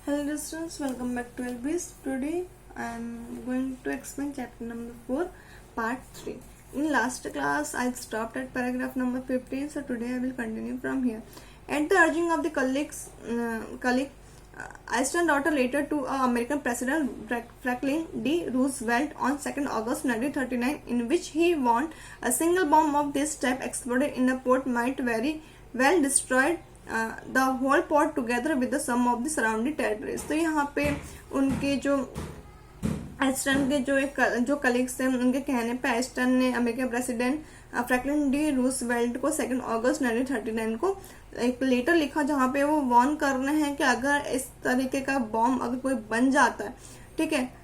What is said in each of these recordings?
Hello dear students, welcome back to LBS. Today I am going to explain chapter number 4, part 3. In last class I stopped at paragraph number 15, so today I will continue from here. At the urging of the colleague, Einstein wrote a letter to American President Franklin D. Roosevelt on 2nd August 1939 in which he warned a single bomb of this type exploded in a port might very well destroy the whole port together with the some of the surrounding territories. तो यहाँ पे उनके जो Einstein के जो colleagues थे उनके कहने पे आइंस्टाइन ने American president Franklin D Roosevelt को 2 अगस्त 1939 को एक लेटर लिखा जहाँ पे वो वार्न कर रहे हैं कि अगर इस तरीके का बॉम्ब अगर कोई बन जाता है, ठीक है,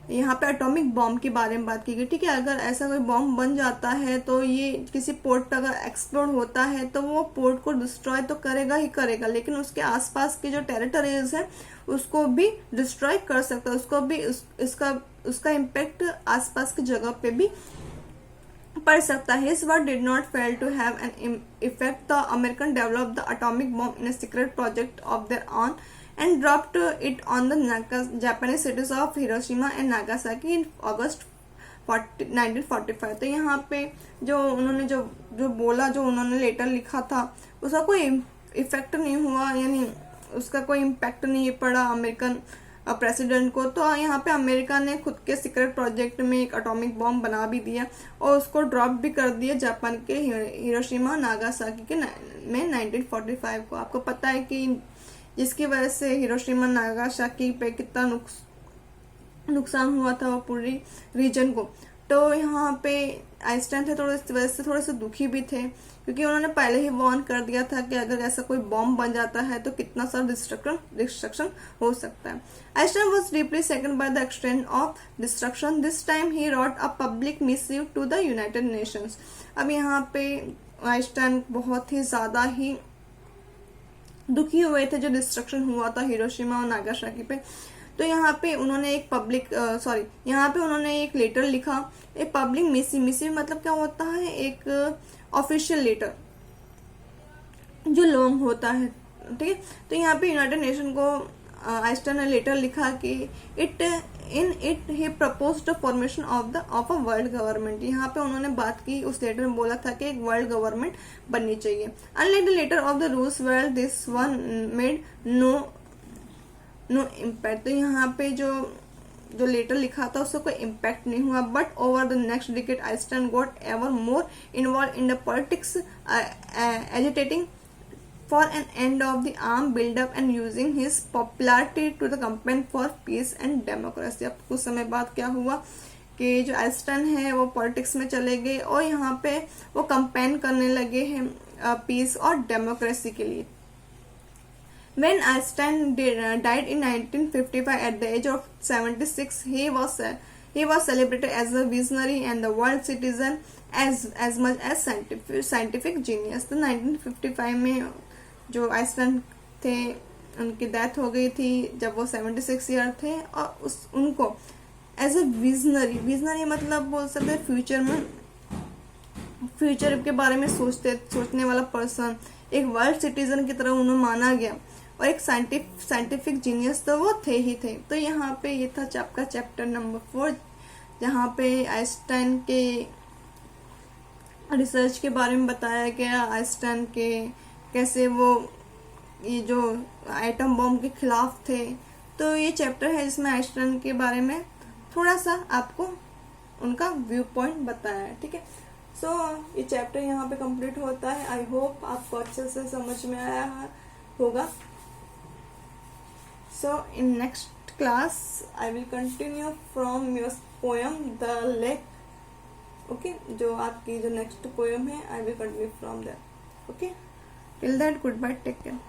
यहाँ पे एटॉमिक बॉम्ब के बारे में बात की गई, ठीक है, अगर ऐसा कोई बॉम्ब बन जाता है तो ये किसी पोर्ट पे अगर एक्सप्लोड होता है तो वो पोर्ट को डिस्ट्रॉय तो करेगा ही करेगा, लेकिन उसके आसपास की जो टेरिटरीज है उसको भी डिस्ट्रॉय कर सकता है, उसको भी उसका इम्पैक्ट आसपास की जगह पे भी पड़ सकता है। His word did not fail to have an effect. The American developed the atomic bomb in a secret project of their own and dropped it on the Japanese cities of Hiroshima and Nagasaki in August 1945। तो यहाँ पे जो उन्होंने जो बोला, जो उन्होंने letter लिखा था, उसका कोई इफेक्ट नहीं हुआ, यानी उसका कोई इम्पैक्ट नहीं पड़ा अमेरिकन प्रेसिडेंट को। तो यहाँ पे अमेरिका ने खुद के सीक्रेट प्रोजेक्ट में एक एटॉमिक बॉम्ब बना भी दिया और उसको ड्रॉप भी कर दिया जापान के हिरोशिमा नागासाकी के में 1945 को। आपको पता है कि जिसकी वजह से हिरोशिमा नागासाकी पे कितना नुकसान हुआ था वो पूरी रीजन को। तो यहाँ पे आइंस्टाइन थे थोड़े से दुखी भी थे क्योंकि उन्होंने पहले ही वार्न कर दिया था कि अगर ऐसा कोई बॉम्ब बन जाता है तो कितना सारा डिस्ट्रक्शन हो सकता है। Einstein was deeply saddened by the extent of destruction. This time he wrote a public missive to the United Nations. अब यहाँ पे आइंस्टाइन बहुत ही ज्यादा ही दुखी हुए थे जो डिस्ट्रक्शन हुआ था हिरोशिमा और नागासाकी पे। तो यहाँ पे उन्होंने एक लेटर लिखा, एक पब्लिक मिसिव मतलब क्या होता है, एक ऑफिशियल लेटर जो लॉन्ग होता है, ठीक है। तो यहाँ पे यूनाइटेड नेशन को आइंस्टाइन ने लेटर लिखा कि it he proposed the formation of a world government. यहाँ पे उन्होंने बात की, उस लेटर में बोला था कि एक वर्ल्ड गवर्नमेंट बननी चाहिए। Unlike the letter of the Roosevelt this one made no impact. तो यहाँ पे जो लेटर लिखा था उससे कोई इम्पैक्ट नहीं हुआ। But over the next decade Einstein got ever more involve in the politics, agitating for an end of the arm build-up and using his popularity to the campaign for peace and democracy। अब कुछ समय बाद क्या हुआ कि जो Einstein है वो पॉलिटिक्स में चले गए और यहाँ पे वो कंपेन करने लगे हैं पीस और डेमोक्रेसी के लिए। When Einstein died in 1955 at the age of 76, he was celebrated as a visionary and the world citizen as much as scientific genius। तो 1955 में जो आइंस्टाइन थे उनकी डेथ हो गई थी जब वो 76 ईयर थे और उनको एज ए विजनरी मतलब बोल सकते फ्यूचर के बारे में सोचने वाला पर्सन, एक वर्ल्ड सिटीजन की तरह उन्हें माना गया और एक साइंटिफिक जीनियस तो वो थे ही थे। तो यहाँ पे ये था आपका चैप्टर नंबर 4 जहाँ पे आइंस्टाइन के रिसर्च के बारे में बताया गया, आइंस्टाइन के कैसे वो ये जो एटम बॉम्ब के खिलाफ थे। तो ये चैप्टर है जिसमें आइंस्टाइन के बारे में थोड़ा सा आपको उनका व्यू पॉइंट बताया है, ठीक है। सो ये चैप्टर यहाँ पे कंप्लीट होता है। आई होप आपको अच्छे से समझ में आया होगा। So in next class I will continue from your poem the lake. Okay, जो आपकी जो नेक्स्ट पोएम है I will continue from that. Okay, till that, goodbye, take care।